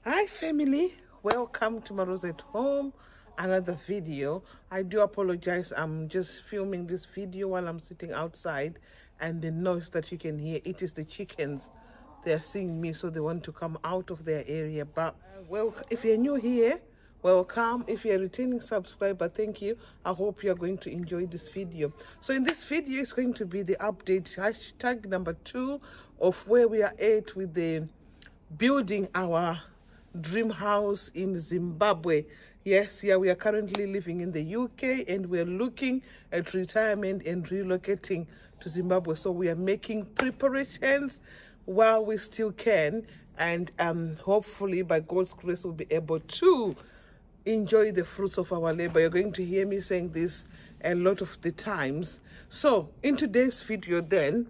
Hi family, welcome to Maros at Home, another video. I do apologize, I'm just filming this video while I'm sitting outside, and the noise that you can hear, it is the chickens. They're seeing me, so they want to come out of their area. But well, if you're new here, welcome. If you're a returning subscriber, thank you. I hope you're going to enjoy this video. So in this video, it's going to be the update, hashtag number 2 of where we are at with the building our dream house in Zimbabwe. Yes, yeah, we are currently living in the UK and we're looking at retirement and relocating to Zimbabwe. So we are making preparations while we still can, and hopefully by God's grace we'll be able to enjoy the fruits of our labor. You're going to hear me saying this a lot of the times. So in today's video then,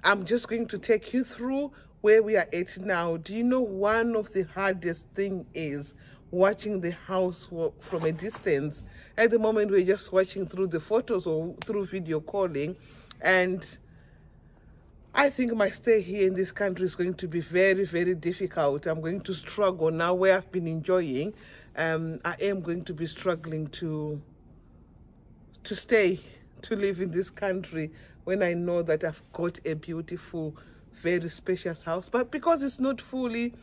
I'm just going to take you through where we are at now. Do you know one of the hardest thing is watching the house from a distance? At the moment, we're just watching through the photos or through video calling. And I think my stay here in this country is going to be very, very difficult. I'm going to struggle now where I've been enjoying. I am going to be struggling to stay, to live in this country when I know that I've got a beautiful, very spacious house. But because it's not fully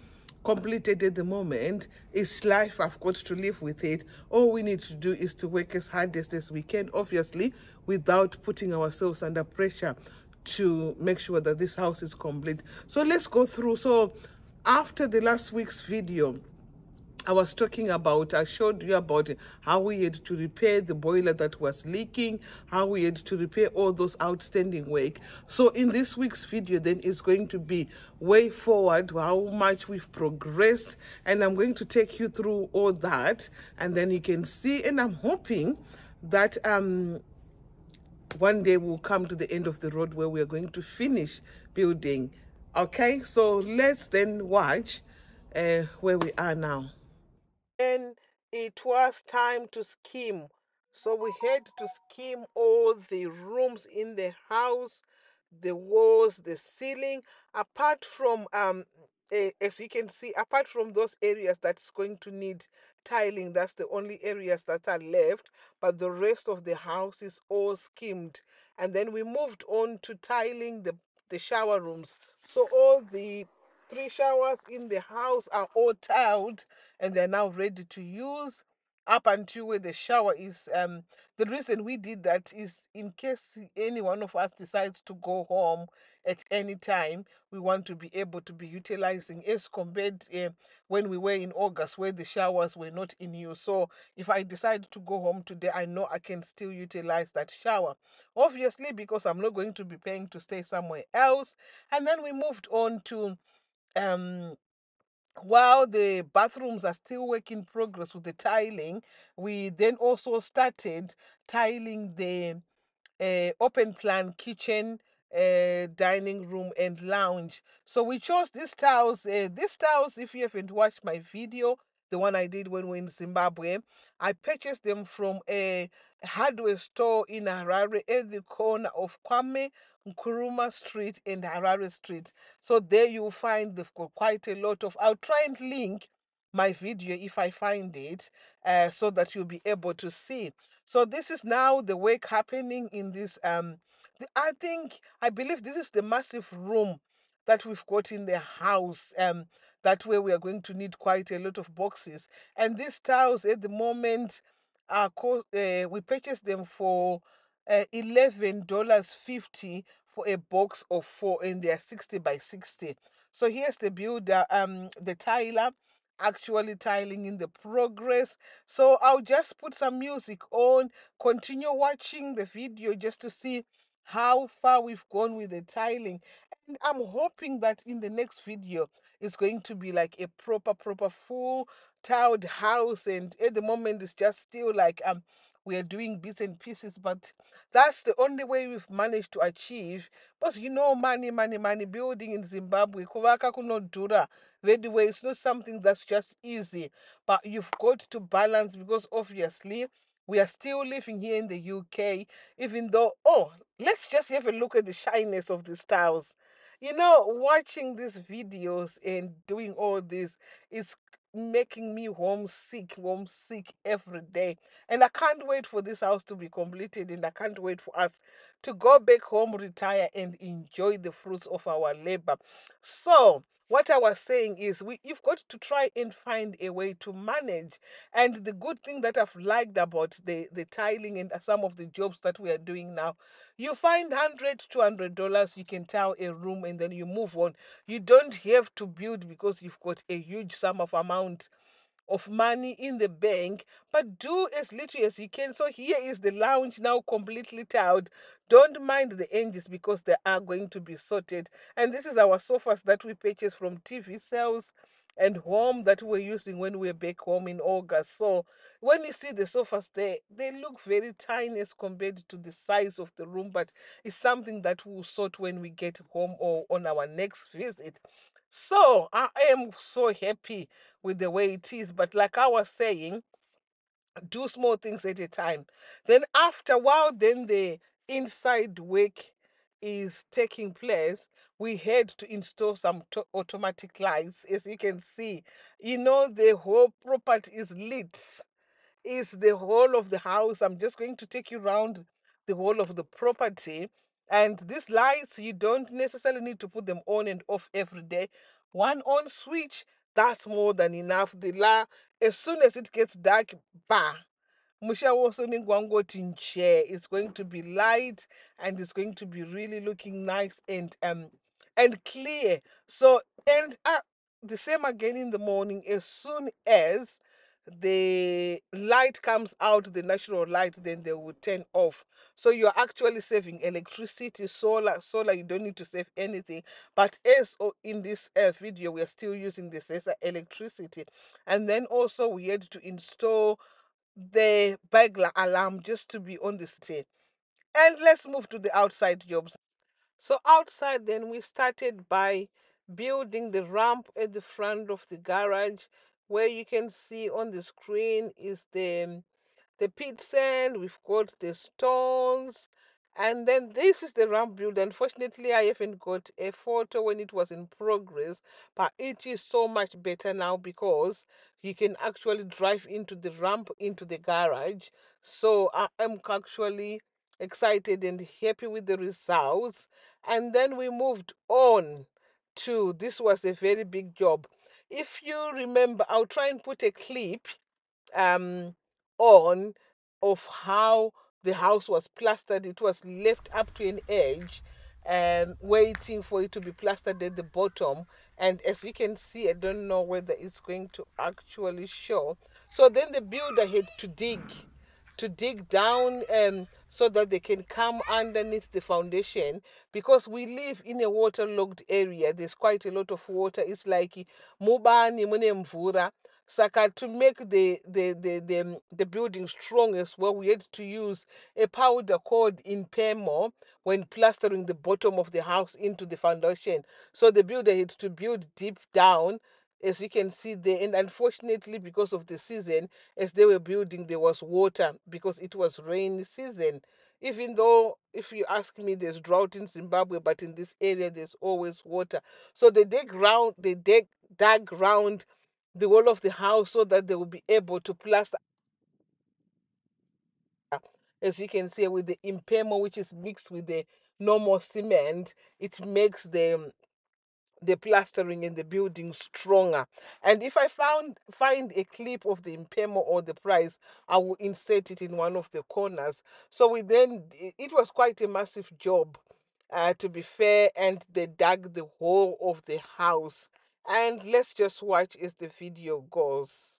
completed at the moment, it's life, I've got to live with it. All we need to do is to work as hardest as we can, obviously, without putting ourselves under pressure to make sure that this house is complete. So let's go through. So after the last week's video, I showed you about how we had to repair the boiler that was leaking, how we had to repair all those outstanding work. So in this week's video then is going to be way forward, how much we've progressed, and I'm going to take you through all that, and then you can see, and I'm hoping that one day we'll come to the end of the road where we're going to finish building. Okay, so let's then watch where we are now. And it was time to scheme. So we had to scheme all the rooms in the house, the walls, the ceiling, apart from as you can see, apart from those areas that's going to need tiling, that's the only areas that are left, but the rest of the house is all schemed. And then we moved on to tiling the shower rooms. So all the 3 showers in the house are all tiled and they're now ready to use up until where the shower is. The reason we did that is in case any one of us decides to go home at any time, we want to be able to be utilizing, as compared when we were in August where the showers were not in use. So if I decide to go home today, I know I can still utilize that shower, obviously, because I'm not going to be paying to stay somewhere else. And then we moved on to while the bathrooms are still work in progress with the tiling, we then also started tiling the open plan kitchen, dining room and lounge. So we chose these tiles. These tiles, if you haven't watched my video, the one I did when we were in Zimbabwe, I purchased them from a hardware store in Harare at the corner of Kwame Nkrumah Street and Harare Street. So there you'll find they've got quite a lot of, I'll try and link my video if I find it, so that you'll be able to see. So this is now the work happening in this I believe this is the massive room that we've got in the house, that way we are going to need quite a lot of boxes. And these tiles at the moment are we purchased them for $11.50 for a box of 4, and they are 60 by 60. So here's the builder, the tiler actually tiling in the progress. So I'll just put some music on, continue watching the video just to see how far we've gone with the tiling. And I'm hoping that in the next video it's going to be like a proper full tiled house. And at the moment it's just still like we are doing bits and pieces, but that's the only way we've managed to achieve. Because you know, money building in Zimbabwe kuvaka kunodhura very way. It's not something that's just easy, but you've got to balance, because obviously we are still living here in the UK, even though, oh, let's just have a look at the shyness of the tiles. You know, watching these videos and doing all this, it's making me homesick every day. And I can't wait for this house to be completed, and I can't wait for us to go back home, retire, and enjoy the fruits of our labor. So what I was saying is, you've got to try and find a way to manage. And the good thing that I've liked about the tiling and some of the jobs that we are doing now, you find $100, $200, you can tile a room and then you move on. You don't have to build because you've got a huge sum of amount of money in the bank, but do as little as you can. So here is the lounge now completely tiled. Don't mind the edges because they are going to be sorted. And this is our sofas that we purchased from TV sales and home that we're using when we're back home in August. So when you see the sofas there, they look very tiny as compared to the size of the room, but it's something that we'll sort when we get home or on our next visit. So I am so happy with the way it is. But like I was saying, do small things at a time. Then after a while, then the inside work is taking place. We had to install some automatic lights. As you can see, the whole property is lit, is the whole of the house. I'm just going to take you around the whole of the property. And these lights, you don't necessarily need to put them on and off every day. One on switch, that's more than enough. As soon as it gets dark, bah, Musha also chair. It's going to be light and it's going to be really looking nice and clear. So and the same again in the morning. As soon as the light comes out, the natural light, then they will turn off. So you're actually saving electricity, solar. You don't need to save anything. But as in this video, we are still using the sensor electricity, and then also we had to install the burglar alarm just to be on the stay. And let's move to the outside jobs. So outside, then we started by building the ramp at the front of the garage, where you can see on the screen is the pit sand, we've got the stones, and then this is the ramp build. Unfortunately, I haven't got a photo when it was in progress, but it is so much better now because you can actually drive into the ramp into the garage. So I am actually excited and happy with the results. And then we moved on to, this was a very big job. If you remember, I'll try and put a clip um, on of how the house was plastered. It was left up to an edge, waiting for it to be plastered at the bottom. And as you can see, I don't know whether it's going to actually show. So then the builder had to dig down so that they can come underneath the foundation, because we live in a waterlogged area. There's quite a lot of water. It's like mubani mune mvura. Saka, to make the building strong as well, we had to use a powder called impemo when plastering the bottom of the house into the foundation. So the builder had to build deep down, as you can see there. And unfortunately, because of the season, as they were building, there was water because it was rainy season. Even though, if you ask me, there's drought in Zimbabwe, but in this area there's always water. So they dug round the wall of the house so that they will be able to plaster, as you can see, with the impemo, which is mixed with the normal cement. It makes the plastering in the building stronger. And if I find a clip of the impemo or the price, I will insert it in one of the corners. So it was quite a massive job, to be fair, and they dug the whole of the house. And let's just watch as the video goes.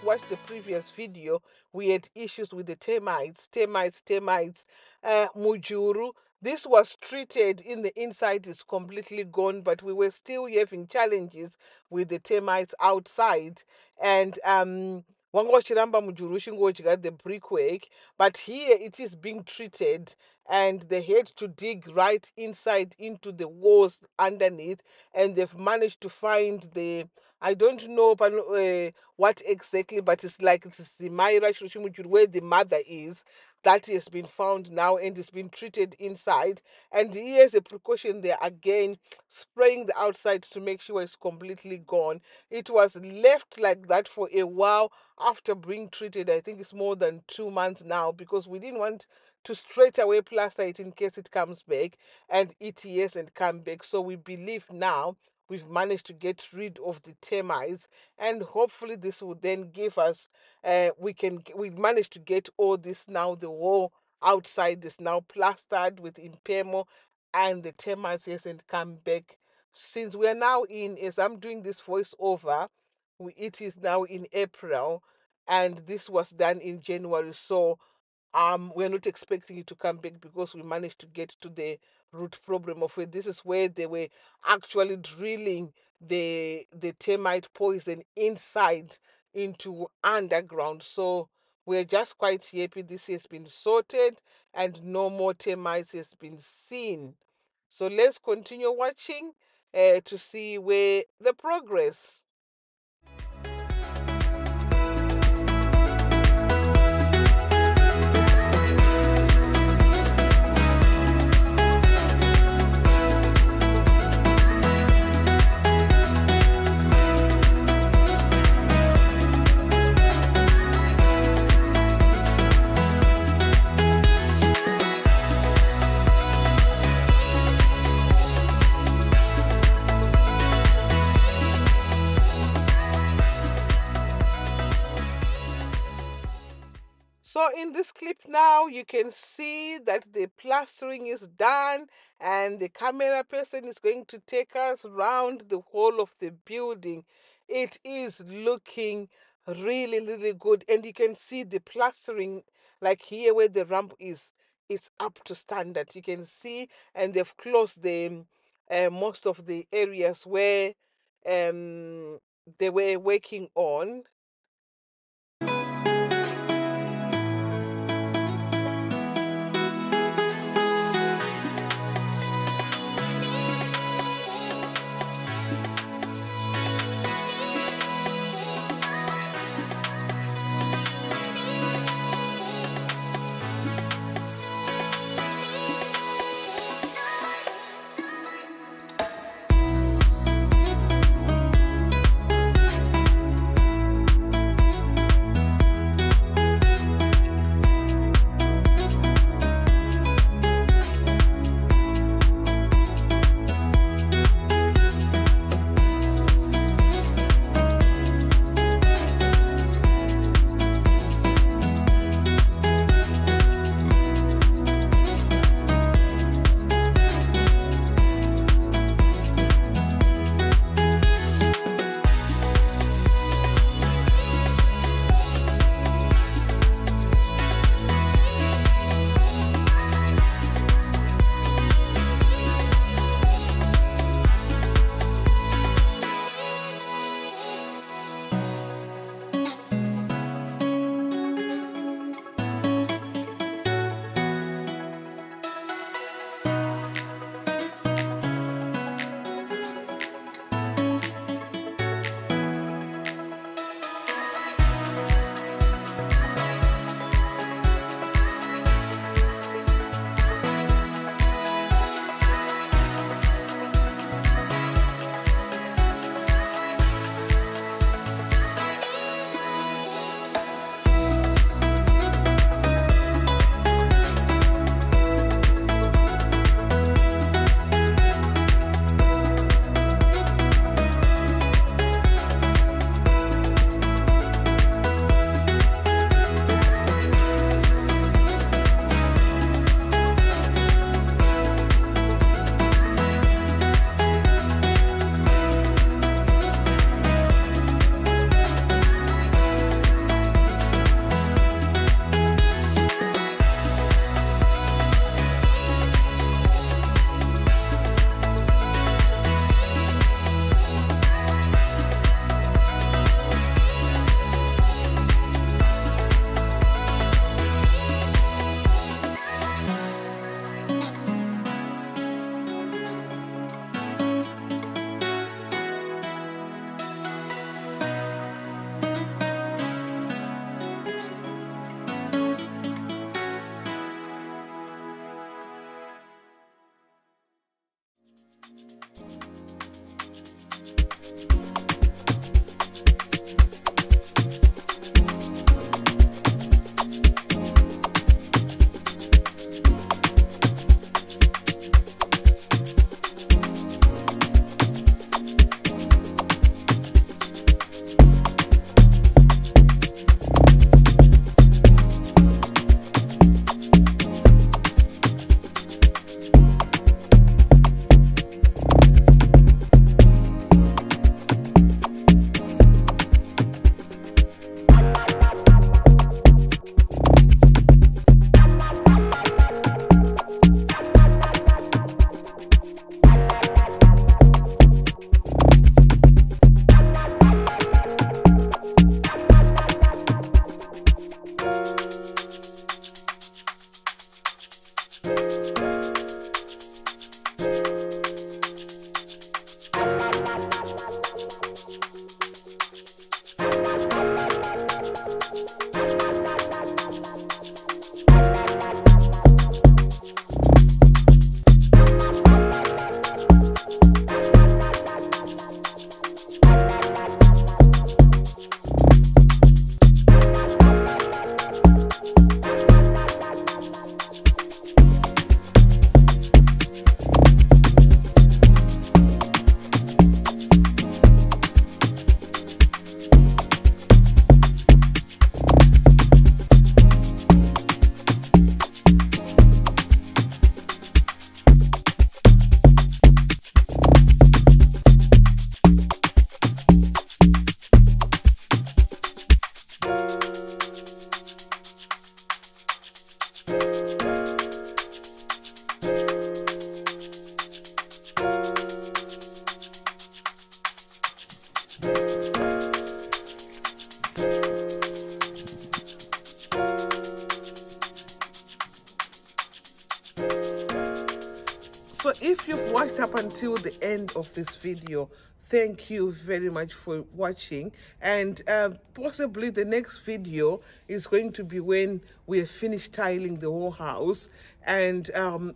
Watch the previous video, we had issues with the termites, mujuru. This was treated in the inside, is completely gone, but we were still having challenges with the termites outside. And wangochiramba mujurushi ngochika the brickwork, but here it is being treated, and they had to dig right inside into the walls underneath, and they've managed to find the, I don't know what exactly, but it's like it's Zimaira Shushimuchuru, where the mother is. That has been found now and is being treated inside. And here's a precaution there again, spraying the outside to make sure it's completely gone. It was left like that for a while after being treated. I think it's more than 2 months now, because we didn't want to straight away plaster it in case it comes back, and it hasn't come back. So we believe now we've managed to get rid of the termites, and hopefully this will then give us we managed to get all this now. The wall outside is now plastered with impermo, and the termites hasn't come back. Since we are now in, as I'm doing this voiceover, it is now in April, and this was done in January. So we're not expecting it to come back, because we managed to get to the root problem of it. This is where they were actually drilling the termite poison inside into underground. So we're just quite happy this has been sorted and no more termites has been seen. So let's continue watching to see where the progress. So in this clip now, you can see that the plastering is done, and the camera person is going to take us around the whole of the building. It is looking really, really good, and you can see the plastering, like here where the ramp is, it's up to standard. You can see, and they've closed the most of the areas where they were working on. So if you've watched up until the end of this video, thank you very much for watching. And possibly the next video is going to be when we have finished tiling the whole house. And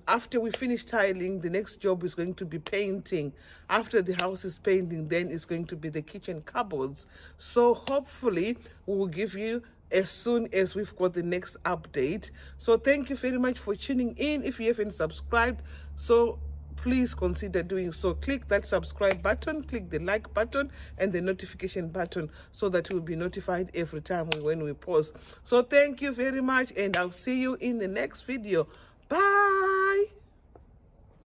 after we finish tiling, the next job is going to be painting. After the house is painting, then it's going to be the kitchen cupboards. So hopefully we will give you as soon as we've got the next update. So thank you very much for tuning in. If you haven't subscribed, so please consider doing so. Click that subscribe button, click the like button and the notification button so that you'll be notified every time when we post. So thank you very much, and I'll see you in the next video. Bye.